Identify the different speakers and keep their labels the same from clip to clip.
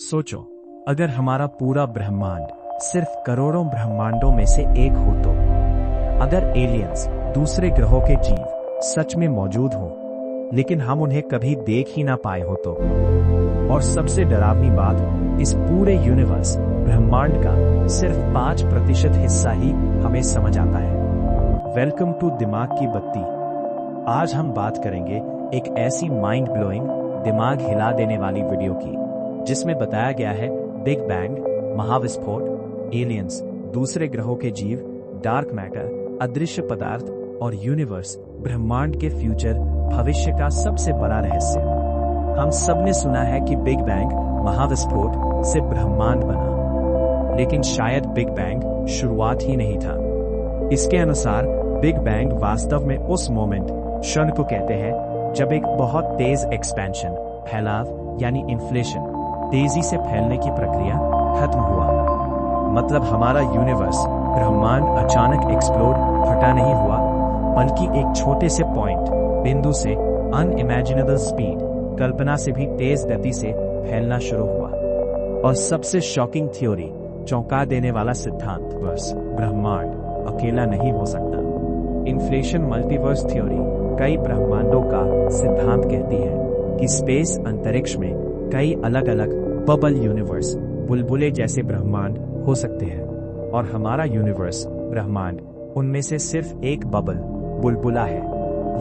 Speaker 1: सोचो, अगर हमारा पूरा ब्रह्मांड सिर्फ करोड़ों ब्रह्मांडों में से एक हो तो, अगर एलियंस, दूसरे ग्रहों के जीव सच में मौजूद हो लेकिन हम उन्हें कभी देख ही ना पाए हो तो, और सबसे डरावनी बात, इस पूरे यूनिवर्स ब्रह्मांड का सिर्फ 5% हिस्सा ही हमें समझ आता है। वेलकम टू दिमाग की बत्ती। आज हम बात करेंगे एक ऐसी माइंड ब्लोइंग, दिमाग हिला देने वाली वीडियो की जिसमें बताया गया है बिग बैंग, महाविस्फोट, एलियंस, दूसरे ग्रहों के जीव, डार्क मैटर, अदृश्य पदार्थ और यूनिवर्स, ब्रह्मांड के फ्यूचर, भविष्य का सबसे बड़ा रहस्य। हम सब ने सुना है कि बिग बैंग, महाविस्फोट से ब्रह्मांड बना, लेकिन शायद बिग बैंग शुरुआत ही नहीं था। इसके अनुसार बिग बैंग वास्तव में उस मोमेंट, क्षण को कहते हैं जब एक बहुत तेज एक्सपेंशन, फैलाव यानी इन्फ्लेशन, तेजी से फैलने की प्रक्रिया खत्म हुआ। मतलब हमारा यूनिवर्स, ब्रह्मांड अचानक एक्सप्लोड, फटा नहीं हुआ, बल्कि एक छोटे से पॉइंट, बिंदु से अनइमेजिनेबल स्पीड, कल्पना से भी तेज गति से फैलना शुरू हुआ। और सबसे शॉकिंग थ्योरी, चौंका देने वाला सिद्धांत, बस ब्रह्मांड अकेला नहीं हो सकता। इन्फ्लेशन मल्टीवर्स थ्योरी कई ब्रह्मांडों का सिद्धांत कहती है कि स्पेस, अंतरिक्ष में कई अलग अलग बबल यूनिवर्स, बुलबुले जैसे ब्रह्मांड हो सकते हैं, और हमारा यूनिवर्स, ब्रह्मांड, उनमें से सिर्फ एक बबल, बुलबुला है।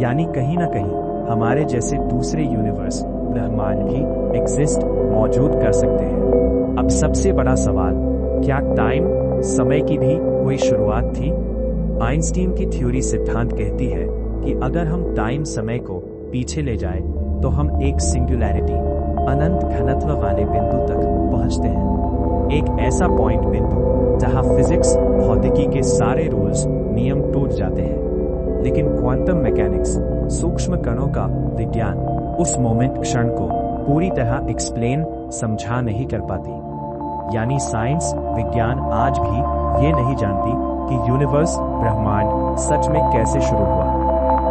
Speaker 1: यानी कहीं ना कहीं हमारे जैसे दूसरे यूनिवर्स, ब्रह्मांड भी एग्जिस्ट, मौजूद कर सकते हैं। अब सबसे बड़ा सवाल, क्या टाइम, समय की भी कोई शुरुआत थी? आइंस्टीन की थ्योरी सिद्धांत कहती है कि अगर हम टाइम, समय को पीछे ले जाएं, तो हम एक सिंगुलैरिटी, अनंत घनत्व वाले बिंदु तक पहुंचते हैं। एक ऐसा पॉइंट, बिंदु जहां फिजिक्स, भौतिकी के सारे रूल्स, नियम टूट जाते हैं। लेकिन क्वांटम मैकेनिक्स, सूक्ष्म कणों का विज्ञान, उस मोमेंट, क्षण को पूरी तरह एक्सप्लेन, समझा नहीं कर पाती। यानी साइंस, विज्ञान आज भी ये नहीं जानती कि यूनिवर्स, ब्रह्मांड सच में कैसे शुरू हुआ।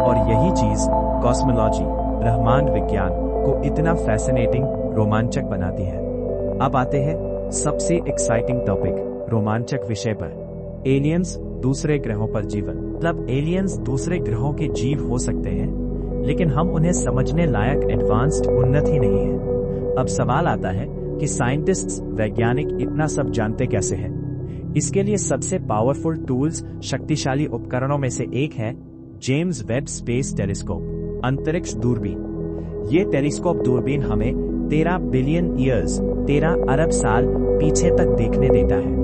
Speaker 1: और यही चीज कॉस्मोलॉजी, ब्रह्मांड विज्ञान को इतना फैसिनेटिंग, रोमांचक बनाती है। अब आते हैं सबसे एक्साइटिंग टॉपिक, रोमांचक विषय पर, एलियंस, दूसरे ग्रहों पर जीवन। मतलब एलियंस दूसरे ग्रहों के जीव हो सकते हैं, लेकिन हम उन्हें समझने लायक एडवांस्ड, उन्नत ही नहीं है। अब सवाल आता है कि साइंटिस्ट्स, वैज्ञानिक इतना सब जानते कैसे हैं? इसके लिए सबसे पावरफुल टूल्स, शक्तिशाली उपकरणों में से एक है जेम्स वेब स्पेस टेलीस्कोप, अंतरिक्ष दूरबीन। ये टेलीस्कोप दूरबीन हमें 13 बिलियन ईयर्स, 13 अरब साल पीछे तक देखने देता है।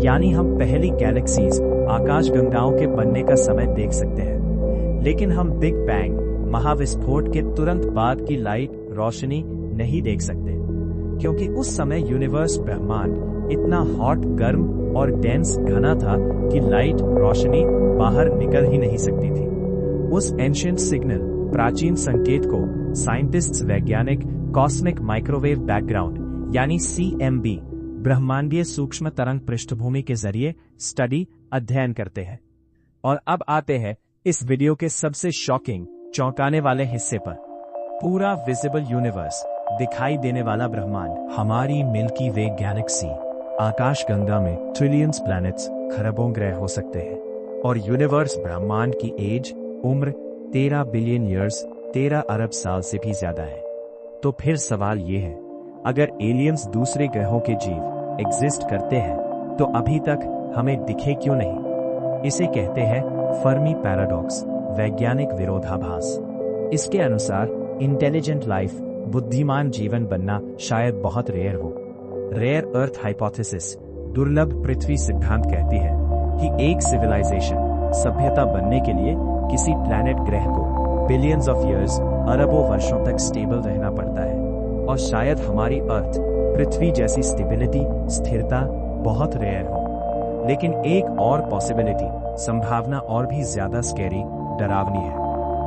Speaker 1: यानी हम पहली गैलेक्सीज, आकाशगंगाओं के बनने का समय देख सकते हैं। लेकिन हम बिग बैंग, महाविस्फोट के तुरंत बाद की लाइट, रोशनी नहीं देख सकते, क्योंकि उस समय यूनिवर्स, ब्रह्मांड इतना हॉट, गर्म और डेंस, घना था कि लाइट, रोशनी बाहर निकल ही नहीं सकती थी। उस एंशिएंट सिग्नल, प्राचीन संकेत को साइंटिस्ट्स, वैज्ञानिक कॉस्मिक माइक्रोवेव बैकग्राउंड यानी CMB, ब्रह्मांडीय सूक्ष्म तरंग पृष्ठभूमि के जरिए स्टडी, अध्ययन करते हैं। और अब आते हैं इस वीडियो के सबसे शॉकिंग, चौंकाने वाले हिस्से पर। पूरा विजिबल यूनिवर्स, दिखाई देने वाला ब्रह्मांड, हमारी मिल्की वे गैलेक्सी, आकाशगंगा में ट्रिलियंस प्लैनेट्स, खरबों ग्रह हो सकते हैं। और यूनिवर्स, ब्रह्मांड की एज, उम्र 13 बिलियन ईयर्स, 13 अरब साल से भी ज्यादा है। तो फिर सवाल ये है, अगर एलियंस, दूसरे ग्रहों के जीव एग्जिस्ट करते हैं, तो अभी तक हमें दिखे क्यों नहीं? इसे कहते हैं फर्मी पैराडॉक्स, वैज्ञानिक विरोधाभास। इसके अनुसार इंटेलिजेंट लाइफ, बुद्धिमान जीवन बनना शायद बहुत रेयर हो। रेयर अर्थ हाइपोथेसिस, दुर्लभ पृथ्वी सिद्धांत कहती है कि एक सिविलाइजेशन, सभ्यता बनने के लिए किसी प्लैनेट, ग्रह को बिलियंस ऑफ ईयर्स, अरबों वर्षों तक स्टेबल रहना पड़ता है। और शायद हमारी अर्थ, पृथ्वी जैसी स्टेबिलिटी, स्थिरता बहुत रेयर हो। लेकिन एक और पॉसिबिलिटी, संभावना और भी ज्यादा स्कैरी, डरावनी है।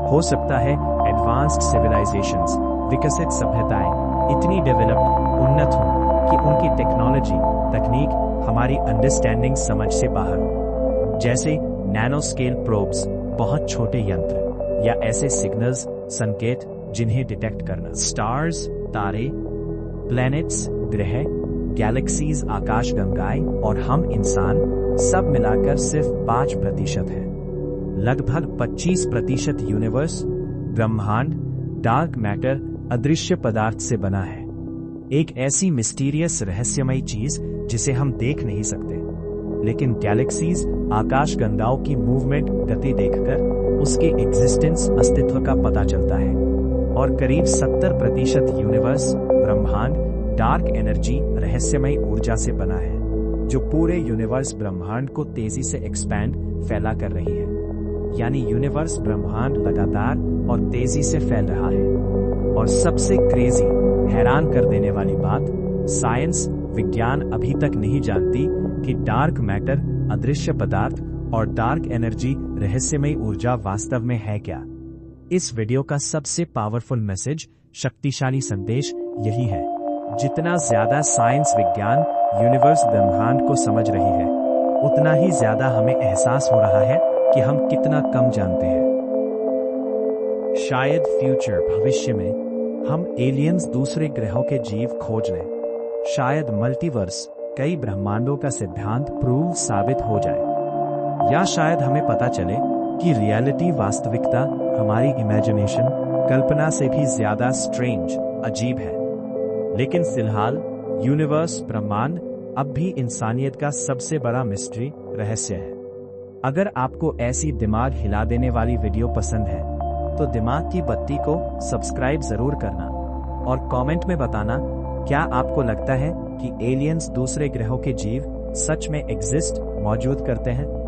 Speaker 1: हो सकता है एडवांस्ड सिविलाइजेशंस, विकसित सभ्यताएं इतनी डेवलप्ड, उन्नत हो कि उनकी टेक्नोलॉजी, तकनीक हमारी अंडरस्टैंडिंग, समझ से बाहर हो। जैसे नैनो स्केल प्रोब्स, बहुत छोटे यंत्र, या ऐसे सिग्नल्स, संकेत जिन्हें डिटेक्ट करना स्टार्स, तारे, प्लैनेट्स, ग्रह गैलेक्सीज, आकाशगंगाएं और हम इंसान सब मिलाकर सिर्फ 5% है। लगभग 25% यूनिवर्स, ब्रह्मांड, डार्क मैटर, अदृश्य पदार्थ से बना है। एक ऐसी मिस्टीरियस रहस्यमयी चीज जिसे हम देख नहीं सकते, लेकिन गैलेक्सीज, आकाशगंगाओं की मूवमेंट, गति देखकर उसके एग्जिस्टेंस, अस्तित्व का पता चलता है। और करीब 70% यूनिवर्स, ब्रह्मांड, डार्क एनर्जी, रहस्यमयी ऊर्जा से बना है, जो पूरे यूनिवर्स ब्रह्मांड को तेजी से एक्सपैंड, फैला कर रही है। यानी यूनिवर्स ब्रह्मांड लगातार और तेजी से फैल रहा है। और सबसे क्रेजी, हैरान कर देने वाली बात, साइंस, विज्ञान अभी तक नहीं जानती कि डार्क मैटर, अदृश्य पदार्थ और डार्क एनर्जी, रहस्यमयी ऊर्जा वास्तव में है क्या। इस वीडियो का सबसे पावरफुल मैसेज, शक्तिशाली संदेश यही है। जितना ज्यादा साइंस, विज्ञान, यूनिवर्स, ब्रह्मांड को समझ रही है, उतना ही ज्यादा हमें एहसास हो रहा है कि हम कितना कम जानते हैं। शायद फ्यूचर, भविष्य में हम एलियंस, दूसरे ग्रहों के जीव खोज लें। शायद मल्टीवर्स, कई ब्रह्मांडों का सिद्धांत प्रूव, साबित हो जाए। या शायद हमें पता चले कि रियलिटी, वास्तविकता हमारी इमेजिनेशन, कल्पना से भी ज्यादा स्ट्रेंज, अजीब है। लेकिन फिलहाल यूनिवर्स, ब्रह्मांड अब भी इंसानियत का सबसे बड़ा मिस्ट्री, रहस्य है। अगर आपको ऐसी दिमाग हिला देने वाली वीडियो पसंद है तो दिमाग की बत्ती को सब्सक्राइब जरूर करना और कमेंट में बताना, क्या आपको लगता है कि एलियंस, दूसरे ग्रहों के जीव सच में एग्जिस्ट, मौजूद करते हैं।